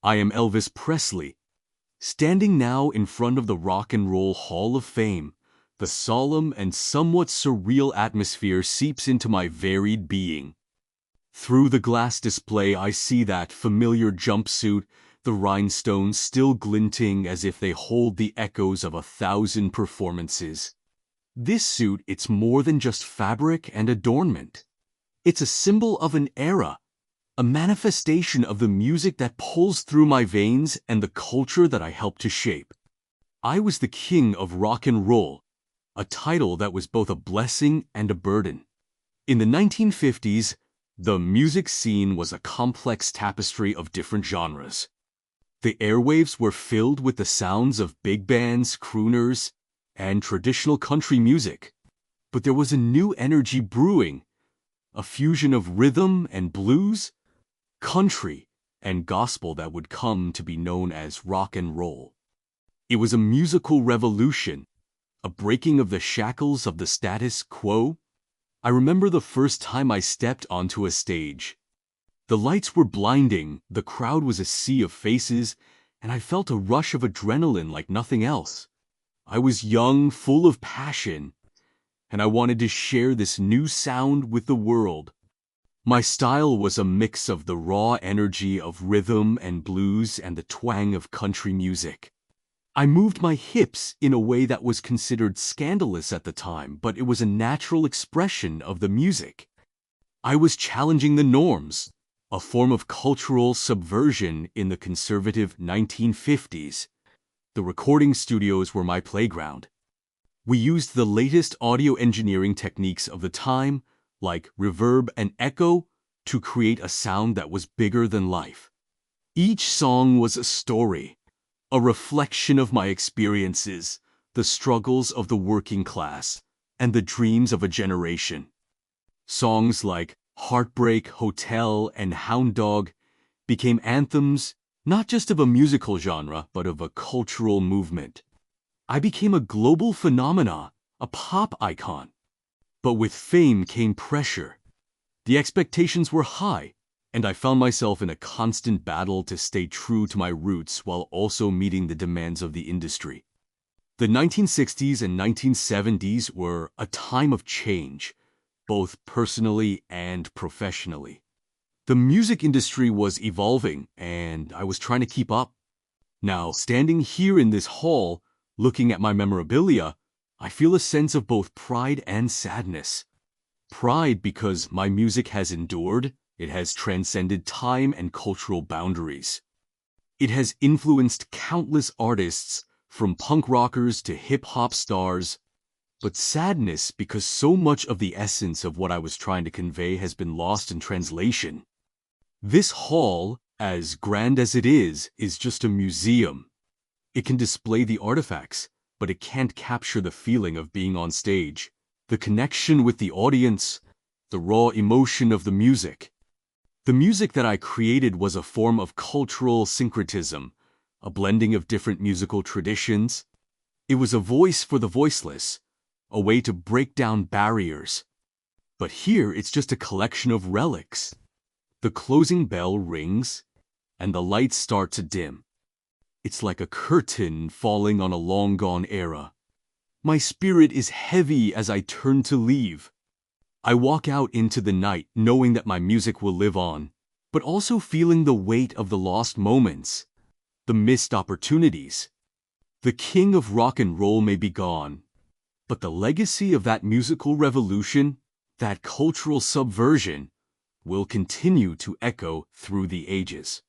I am Elvis Presley, standing now in front of the Rock and Roll Hall of Fame. The solemn and somewhat surreal atmosphere seeps into my varied being. Through the glass display I see that familiar jumpsuit, the rhinestones still glinting as if they hold the echoes of 1,000 performances. This suit, it's more than just fabric and adornment. It's a symbol of an era, a manifestation of the music that pulls through my veins and the culture that I helped to shape. I was the king of rock and roll, a title that was both a blessing and a burden. In the 1950s, the music scene was a complex tapestry of different genres. The airwaves were filled with the sounds of big bands, crooners, and traditional country music. But there was a new energy brewing, a fusion of rhythm and blues, country, and gospel that would come to be known as rock and roll. It was a musical revolution, a breaking of the shackles of the status quo. I remember the first time I stepped onto a stage. The lights were blinding, the crowd was a sea of faces, and I felt a rush of adrenaline like nothing else. I was young, full of passion, and I wanted to share this new sound with the world. My style was a mix of the raw energy of rhythm and blues and the twang of country music. I moved my hips in a way that was considered scandalous at the time, but it was a natural expression of the music. I was challenging the norms, a form of cultural subversion in the conservative 1950s. The recording studios were my playground. We used the latest audio engineering techniques of the time, like reverb and echo, to create a sound that was bigger than life. Each song was a story, a reflection of my experiences, the struggles of the working class, and the dreams of a generation. Songs like Heartbreak, Hotel, and Hound Dog became anthems not just of a musical genre, but of a cultural movement. I became a global phenomenon, a pop icon. But with fame came pressure. The expectations were high, and I found myself in a constant battle to stay true to my roots while also meeting the demands of the industry. The 1960s and 1970s were a time of change, both personally and professionally. The music industry was evolving, and I was trying to keep up. Now, standing here in this hall, looking at my memorabilia, I feel a sense of both pride and sadness. Pride because my music has endured, it has transcended time and cultural boundaries. It has influenced countless artists, from punk rockers to hip-hop stars. But sadness because so much of the essence of what I was trying to convey has been lost in translation. This hall, as grand as it is just a museum. It can display the artifacts, but it can't capture the feeling of being on stage, the connection with the audience, the raw emotion of the music. The music that I created was a form of cultural syncretism, a blending of different musical traditions. It was a voice for the voiceless, a way to break down barriers. But here it's just a collection of relics. The closing bell rings, and the lights start to dim. It's like a curtain falling on a long-gone era. My spirit is heavy as I turn to leave. I walk out into the night knowing that my music will live on, but also feeling the weight of the lost moments, the missed opportunities. The king of rock and roll may be gone, but the legacy of that musical revolution, that cultural subversion, will continue to echo through the ages.